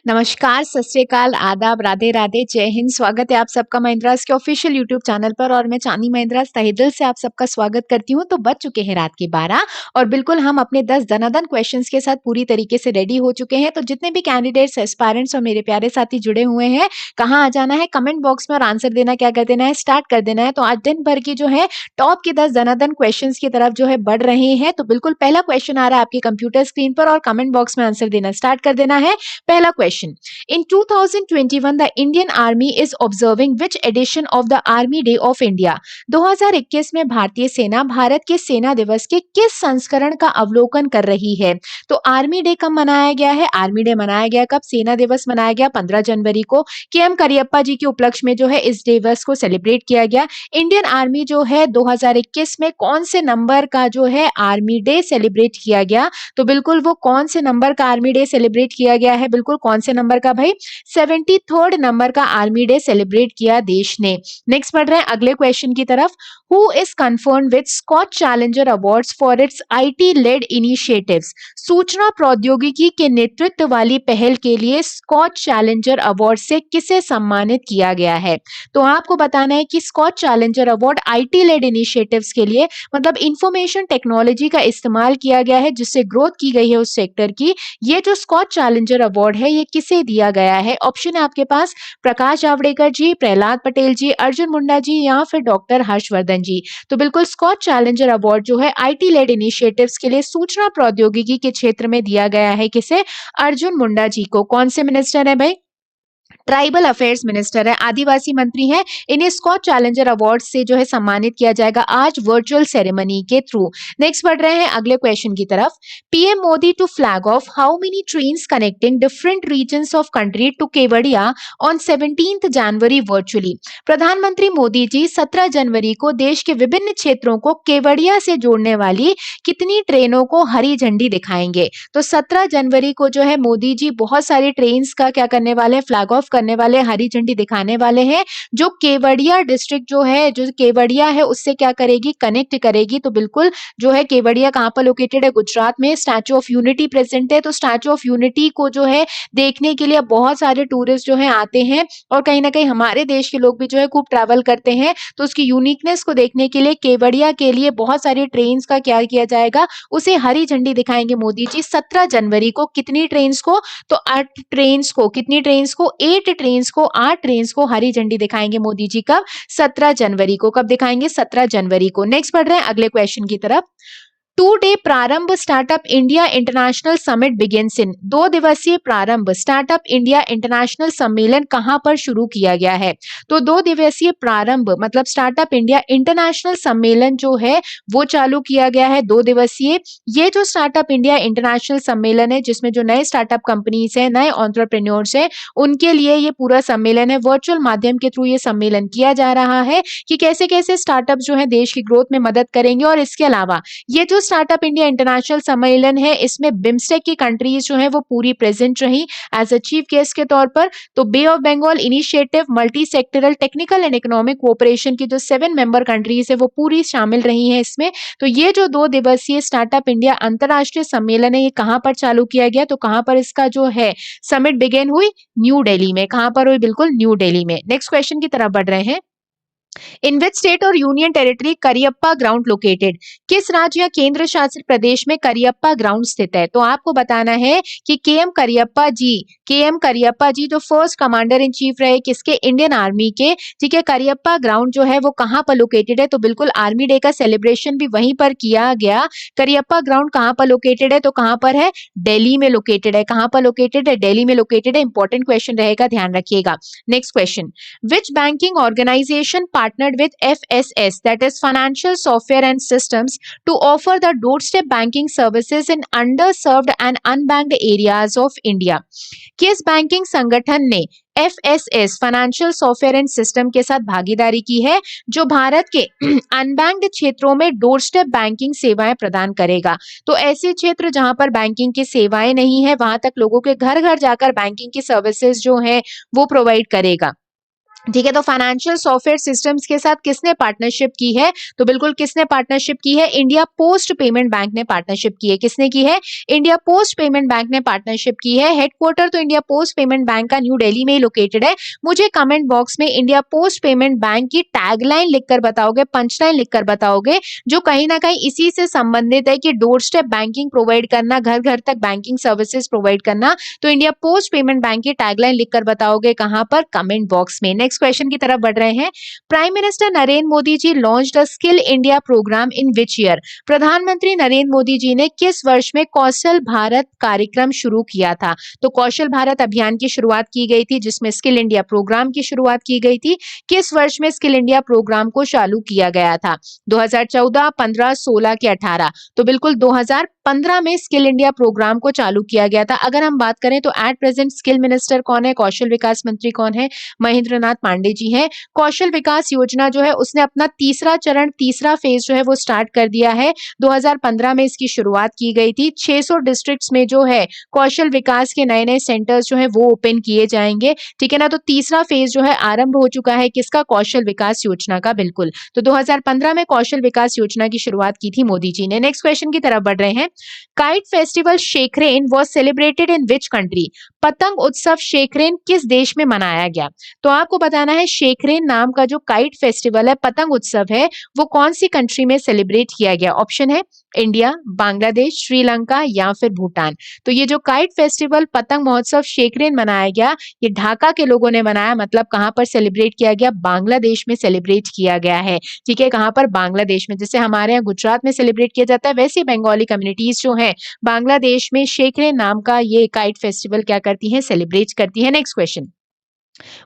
नमस्कार, सत श्री अकाल, आदाब, राधे राधे, जय हिंद। स्वागत है आप सबका महिंद्रास के ऑफिशियल यूट्यूब चैनल पर और मैं चांदी महिंद्रास तहे दिल से आप सबका स्वागत करती हूँ। तो बज चुके हैं रात के 12 और बिल्कुल हम अपने 10 दनादन क्वेश्चंस के साथ पूरी तरीके से रेडी हो चुके हैं। तो जितने भी कैंडिडेट्स, एस्पायरेंट्स और मेरे प्यारे साथी जुड़े हुए हैं, कहाँ आ जाना है कमेंट बॉक्स में और आंसर देना क्या कर देना है, स्टार्ट कर देना है। तो आज दिन भर की जो है टॉप की 10 दनादन क्वेश्चन की तरफ जो है बढ़ रहे हैं। तो बिल्कुल पहला क्वेश्चन आ रहा है आपके कंप्यूटर स्क्रीन पर और कमेंट बॉक्स में आंसर देना स्टार्ट कर देना है। पहला question, in 2021 the Indian Army is observing which edition of the Army Day of India? 2021 में भारतीय सेना भारत के सेना दिवस के किस संस्करण का अवलोकन कर रही है? तो आर्मी डे कब मनाया गया है? आर्मी डे मनाया गया कब? सेना दिवस मनाया गया 15 जनवरी को। के.एम. करियप्पा जी के उपलक्ष्य में जो है इस दिवस को सेलिब्रेट किया गया। इंडियन आर्मी जो है 2021 में कौन से नंबर का जो है आर्मी डे सेलिब्रेट किया गया? तो बिल्कुल वो कौन से नंबर का आर्मी डे सेलिब्रेट किया गया है? बिल्कुल कौन से नंबर का भाई? 73rd नंबर का आर्मी डे सेलिब्रेट किया देश ने। नेक्स्ट बढ़ रहे हैं अगले क्वेश्चन की तरफ। Who is confirmed with Scotch challenger awards for its IT led initiatives? सूचना प्रौद्योगिकी के नेतृत्व वाली पहल के लिए स्कॉच चैलेंजर अवार्ड से किसे सम्मानित किया गया है? तो आपको बताना है कि Skoch challenger award IT led initiatives के लिए मतलब इंफॉर्मेशन टेक्नोलॉजी का इस्तेमाल किया गया है जिससे ग्रोथ की गई है उस सेक्टर की। ये जो स्कॉच चैलेंजर अवार्ड है ये किसे दिया गया है? ऑप्शन है आपके पास प्रकाश जावड़ेकर जी, प्रहलाद पटेल जी, अर्जुन मुंडा जी या फिर डॉक्टर हर्षवर्धन जी। तो बिल्कुल स्कॉच चैलेंजर अवार्ड जो है आईटी लेड इनिशिएटिव्स के लिए सूचना प्रौद्योगिकी के क्षेत्र में दिया गया है किसे? अर्जुन मुंडा जी को। कौन से मिनिस्टर है भाई? ट्राइबल अफेयर्स मिनिस्टर है, आदिवासी मंत्री है। इन्हें स्कॉच चैलेंजर अवार्ड से जो है सम्मानित किया जाएगा आज वर्चुअल सेरेमनी के थ्रू। नेक्स्ट बढ़ रहे हैं अगले क्वेश्चन की तरफ। PM Modi to flag off how many trains connecting different regions of country to Kevadia on 17 January virtually? प्रधानमंत्री मोदी जी 17 जनवरी को देश के विभिन्न क्षेत्रों को केवड़िया से जोड़ने वाली कितनी ट्रेनों को हरी झंडी दिखाएंगे? तो 17 जनवरी को जो है मोदी जी बहुत सारी ट्रेन का क्या करने वाले हैं? फ्लैग ऑफ करने वाले, हरी झंडी दिखाने वाले हैं जो केवड़िया डिस्ट्रिक्ट जो है, जो केवड़िया है उससे क्या करेगी? कनेक्ट करेगी। तो बिल्कुल जो है केवड़िया कहाँ पर लोकेटेड है? गुजरात में। स्टैचू ऑफ यूनिटी प्रेजेंट है। तो स्टैचू ऑफ यूनिटी को जो है देखने के लिए बहुत सारे टूरिस्ट जो है आते हैं और कहीं ना कहीं हमारे देश के लोग भी जो है खूब ट्रैवल करते हैं। तो उसकी यूनिकनेस को देखने के लिए केवड़िया के लिए बहुत सारी ट्रेन का क्या किया जाएगा? उसे हरी झंडी दिखाएंगे मोदी जी 17 जनवरी को। कितनी ट्रेन को? तो 8 ट्रेन को। कितनी ट्रेन को? 8 ट्रेन को, 8 ट्रेन को हरी झंडी दिखाएंगे मोदी जी कब? 17 जनवरी को। कब दिखाएंगे? 17 जनवरी को। नेक्स्ट बढ़ रहे हैं अगले क्वेश्चन की तरफ। 2 डे प्रारंभ startup India international summit begins in. 2 दिवसीय प्रारंभ स्टार्टअप इंडिया इंटरनेशनल सम्मेलन कहां पर शुरू किया गया है? तो 2 दिवसीय प्रारंभ मतलब स्टार्टअप इंडिया इंटरनेशनल सम्मेलन जो है वो चालू किया गया है 2 दिवसीय। ये जो स्टार्टअप इंडिया इंटरनेशनल सम्मेलन है जिसमें जो नए स्टार्टअप कंपनीज है, नए एंटरप्रेन्योर्स है, उनके लिए ये पूरा सम्मेलन है। वर्चुअल माध्यम के थ्रू ये सम्मेलन किया जा रहा है कि कैसे कैसे स्टार्टअप जो है देश की ग्रोथ में मदद करेंगे। और इसके अलावा ये जो स्टार्टअप इंडिया इंटरनेशनल सम्मेलन है इसमें बिम्स्टेक की कंट्रीज जो है वो पूरी प्रेजेंट रही एज अ चीफ गेस्ट के तौर पर। तो bay of Bengal initiative, multi sectoral technical and economic cooperation की जो 7 मेंबर कंट्रीज है वो पूरी शामिल रही हैं इसमें। तो ये जो 2 दिवसीय स्टार्टअप इंडिया अंतरराष्ट्रीय सम्मेलन है ये कहां पर चालू किया गया? तो कहां पर इसका जो है समिट बिगेन हुई? न्यू दिल्ली में। कहां पर हुई? बिल्कुल न्यू दिल्ली में। नेक्स्ट क्वेश्चन की तरफ बढ़ रहे हैं। इन विच स्टेट और union territory Cariappa ground located? किस राज्य या केंद्र शासित प्रदेश में करियप्पा ग्राउंड स्थित है? तो आपको बताना है कि के.एम. करियप्पा जी जो फर्स्ट कमांडर इन चीफ रहे किसके? इंडियन आर्मी के। ठीक है, करियप्पा ग्राउंड जो है वो कहां पर लोकेटेड है? तो बिल्कुल आर्मी डे का सेलिब्रेशन भी वहीं पर किया गया। करियप्पा ग्राउंड कहां पर लोकेटेड है? तो कहां पर है? दिल्ली में लोकेटेड है। कहां पर लोकेटेड है? दिल्ली में लोकेटेड है। इंपॉर्टेंट क्वेश्चन रहेगा, ध्यान रखिएगा। Next question, which banking organisation partnered with FSS, that is Financial Software and Systems, to offer the doorstep banking services in underserved and unbanked areas of India? किस banking संगठन ने FSS financial software and system के साथ भागीदारी की है जो भारत के अनबैंक्ड क्षेत्रों में डोरस्टेप बैंकिंग सेवाएं प्रदान करेगा? तो ऐसे क्षेत्र जहां पर बैंकिंग की सेवाएं नहीं है वहां तक लोगों के घर घर जाकर बैंकिंग की सर्विसेज जो है वो प्रोवाइड करेगा। ठीक है, तो फाइनेंशियल सॉफ्टवेयर सिस्टम्स के साथ किसने पार्टनरशिप की है? तो बिल्कुल किसने पार्टनरशिप की है? इंडिया पोस्ट पेमेंट बैंक ने पार्टनरशिप की है। किसने की है? इंडिया पोस्ट पेमेंट बैंक ने पार्टनरशिप की है। हेडक्वार्टर तो इंडिया पोस्ट पेमेंट बैंक का न्यू दिल्ली में ही लोकेटेड है। मुझे कमेंट बॉक्स में इंडिया पोस्ट पेमेंट बैंक की टैगलाइन लिखकर बताओगे, पंचलाइन लिखकर बताओगे, जो कहीं ना कहीं इसी से संबंधित है कि डोर स्टेप बैंकिंग प्रोवाइड करना, घर घर तक बैंकिंग सर्विसेज प्रोवाइड करना। तो इंडिया पोस्ट पेमेंट बैंक की टैगलाइन लिखकर बताओगे कहां पर? कमेंट बॉक्स में। नेक्स्ट क्वेश्चन की तरफ बढ़ रहे हैं। Prime minister Narendra Modi ji launched a skill India programme in which year? प्रधानमंत्री नरेंद्र मोदी जी ने किस वर्ष में कौशल भारत कार्यक्रम शुरू किया था? तो कौशल भारत अभियान की शुरुआत की गई थी, जिसमें स्किल इंडिया प्रोग्राम की शुरुआत की गई थी। किस वर्ष में स्किल इंडिया प्रोग्राम को चालू किया गया था? 2014, 15, 16 के 18? तो बिल्कुल 2015 में स्किल इंडिया प्रोग्राम को चालू किया गया था। अगर हम बात करें तो एट प्रेजेंट स्किल मिनिस्टर कौन है? कौशल विकास मंत्री कौन है? महेंद्र नाथ पांडे जी हैं। कौशल विकास योजना जो है उसने अपना तीसरा चरण, तीसरा फेज जो है वो स्टार्ट कर दिया है। 2015 में इसकी शुरुआत की गई थी। 600 डिस्ट्रिक्ट्स में जो है कौशल विकास के नए नए सेंटर्स जो है वो ओपन किए जाएंगे। ठीक है ना, तो तीसरा फेज जो है आरंभ हो चुका है किसका? कौशल विकास योजना का। बिल्कुल, तो 2015 में कौशल विकास योजना की शुरुआत की थी मोदी जी ने। नेक्स्ट क्वेश्चन की तरफ बढ़ रहे हैं। काइट फेस्टिवल शेखरेन was celebrated in which country? पतंग उत्सव शेखरेन किस देश में मनाया गया? तो आपको बताना है शेखरेन नाम का जो काइट फेस्टिवल है, पतंग उत्सव है, वो कौन सी कंट्री में सेलिब्रेट किया गया? ऑप्शन है इंडिया, बांग्लादेश, श्रीलंका या फिर भूटान। तो ये जो काइट फेस्टिवल, पतंग महोत्सव शेखरेन मनाया गया, ये ढाका के लोगों ने मनाया। मतलब कहां पर सेलिब्रेट किया गया? बांग्लादेश में सेलिब्रेट किया गया है। ठीक है, कहां पर? बांग्लादेश में। जैसे हमारे यहाँ गुजरात में सेलिब्रेट किया जाता है, वैसे बंगाली कम्युनिटीज जो है बांग्लादेश में शेखरेन नाम का ये काइट फेस्टिवल क्या करती है? सेलिब्रेट करती है। Next question.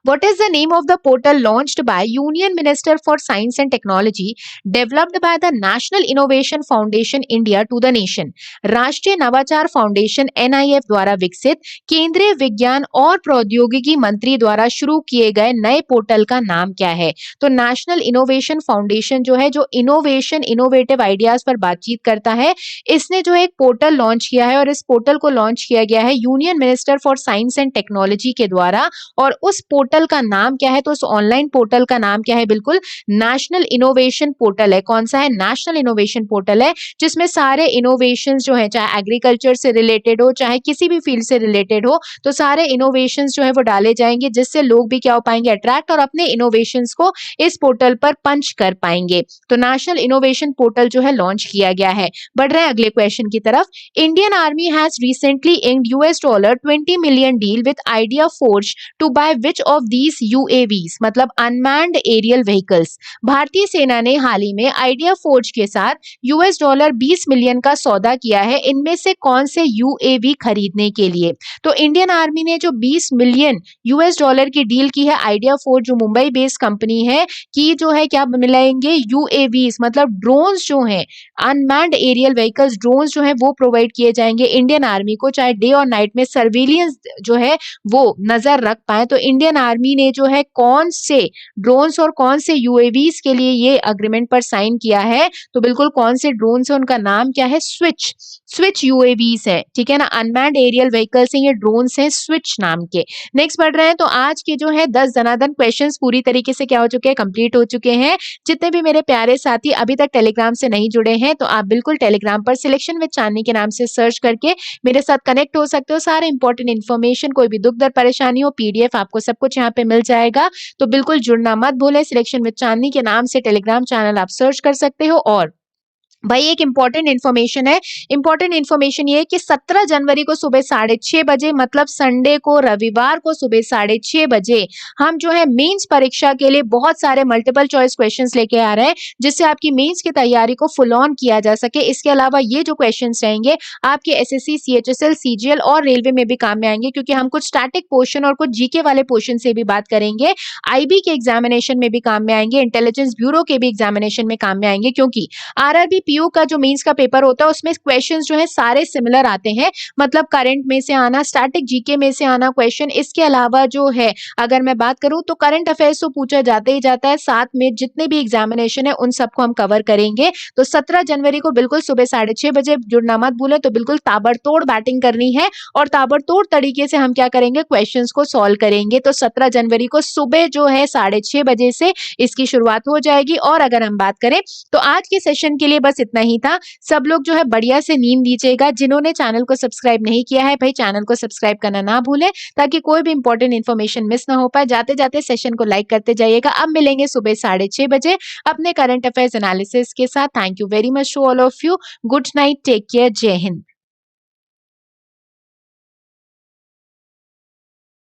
What is the name of the portal launched by Union Minister for Science and Technology, developed by the National Innovation Foundation India to the nation? राष्ट्रीय नवाचार फाउंडेशन NIF द्वारा विकसित केंद्रीय विज्ञान और प्रौद्योगिकी मंत्री द्वारा शुरू किए गए नए पोर्टल का नाम क्या है? तो नेशनल इनोवेशन फाउंडेशन जो है, जो इनोवेशन, इनोवेटिव आइडियाज पर बातचीत करता है, इसने जो एक पोर्टल लॉन्च किया है और इस पोर्टल को लॉन्च किया गया है union minister for science and technology के द्वारा। और उस पोर्टल का नाम क्या है? तो उस ऑनलाइन पोर्टल का नाम क्या है? बिल्कुल नेशनल इनोवेशन पोर्टल है। कौन सा है? नेशनल इनोवेशन पोर्टल है, जिसमें सारे इनोवेशंस जो है, चाहे एग्रीकल्चर से रिलेटेड हो, चाहे किसी भी फील्ड से रिलेटेड हो, तो सारे इनोवेशंस जो है वो डाले जाएंगे, जिससे लोग भी क्या हो पाएंगे? अट्रैक्ट, और अपने इनोवेशंस को इस पोर्टल पर पंच कर पाएंगे। तो नेशनल इनोवेशन पोर्टल जो है लॉन्च किया गया है। बढ़ रहे हैं अगले क्वेश्चन की तरफ। Indian army has recently inked $20 million deal with Idea Forge to buy which of these UAVs, मतलब अनमैन्ड एरियल व्हीकल्स। भारतीय सेना ने हाल ही में आइडिया फोर्ज के साथ $20 मिलियन का सौदा किया है, इनमें से कौन से UAV खरीदने के लिए? तो इंडियन आर्मी ने जो $20 मिलियन की डील की है आइडिया फोर्ज, जो मुंबई बेस्ड कंपनी है, की जो है क्या मिलेंगे? UAVs, मतलब ड्रोन्स जो हैं, अनमैन्ड एरियल व्हीकल्स, ड्रोन्स जो है वो प्रोवाइड किए जाएंगे इंडियन आर्मी को, चाहे डे और नाइट में सर्विलियंस जो है वो नजर रख पाए। तो इंडियन आर्मी ने जो है कौन से ड्रोन्स और कौन से UAVs के लिए ये अग्रीमेंट पर साइन किया है? तो बिल्कुल कौन से ड्रोन्स है, उनका नाम क्या है? स्विच UAVs है। ठीक है ना, अनमैन्ड एरियल व्हीकल्स हैं, ये ड्रोन्स हैं स्विच नाम के। नेक्स्ट बढ़ रहे हैं। तो आज के जो है 10 धनाधन क्वेश्चंस पूरी तरीके से क्या हो चुके हैं? कंप्लीट हो चुके हैं। जितने भी मेरे प्यारे साथी अभी तक टेलीग्राम से नहीं जुड़े हैं, तो आप बिल्कुल टेलीग्राम पर सिलेक्शन विद चांदनी के नाम से सर्च करके मेरे साथ कनेक्ट हो सकते हो। सारे इंपॉर्टेंट इन्फॉर्मेशन, कोई भी दुख दर्द परेशानी हो, PDF आपको सब कुछ यहाँ पे मिल जाएगा। तो बिल्कुल जुड़ना मत भूलें। सिलेक्शन विद चांदनी के नाम से टेलीग्राम चैनल आप सर्च कर सकते हो। और भाई एक इंपॉर्टेंट इन्फॉर्मेशन है, इंपॉर्टेंट इन्फॉर्मेशन ये है कि 17 जनवरी को सुबह 6:30 बजे, मतलब संडे को, रविवार को सुबह 6:30 बजे हम जो है मेंस परीक्षा के लिए बहुत सारे मल्टीपल चॉइस क्वेश्चंस लेके आ रहे हैं, जिससे आपकी मेंस की तैयारी को फुल ऑन किया जा सके। इसके अलावा ये जो क्वेश्चंस रहेंगे आपके SSC, CHSL, CGL और रेलवे में भी काम में आएंगे, क्योंकि हम कुछ स्टैटिक पोर्शन और कुछ GK वाले पोर्शन से भी बात करेंगे। IB के एग्जामिनेशन में भी काम में आएंगे, इंटेलिजेंस ब्यूरो के भी एग्जामिनेशन में काम में आएंगे, क्योंकि RRB पीयू का जो मेंस का पेपर होता है उसमें क्वेश्चंस जो है सारे सिमिलर आते हैं, मतलब करंट में से आना, स्टैटिक जीके में से आना क्वेश्चन। इसके अलावा जो है अगर मैं बात करूं तो करंट अफेयर्स तो पूछा जाता ही जाता है, साथ में जितने भी एग्जामिनेशन है उन सबको हम कवर करेंगे। तो 17 जनवरी को बिल्कुल सुबह 6:30 बजे जुड़ना मत भूलें। तो बिल्कुल ताबड़तोड़ बैटिंग करनी है और ताबड़तोड़ तरीके से हम क्या करेंगे, क्वेश्चंस को सॉल्व करेंगे। तो 17 जनवरी को सुबह जो है 6:30 बजे से इसकी शुरुआत हो जाएगी। और अगर हम बात करें तो आज के सेशन के लिए बस इतना ही था। सब लोग जो है बढ़िया से नींद लीजिएगा। जिन्होंने चैनल को सब्सक्राइब नहीं किया है भाई, चैनल को सब्सक्राइब करना ना भूलें ताकि कोई भी इंपॉर्टेंट इन्फॉर्मेशन मिस ना हो पाए। जाते जाते सेशन को लाइक करते जाइएगा। अब मिलेंगे सुबह 6:30 बजे अपने करंट अफेयर्स एनालिसिस के साथ। Thank you very much to all of you. Good night, take care, जय हिंद।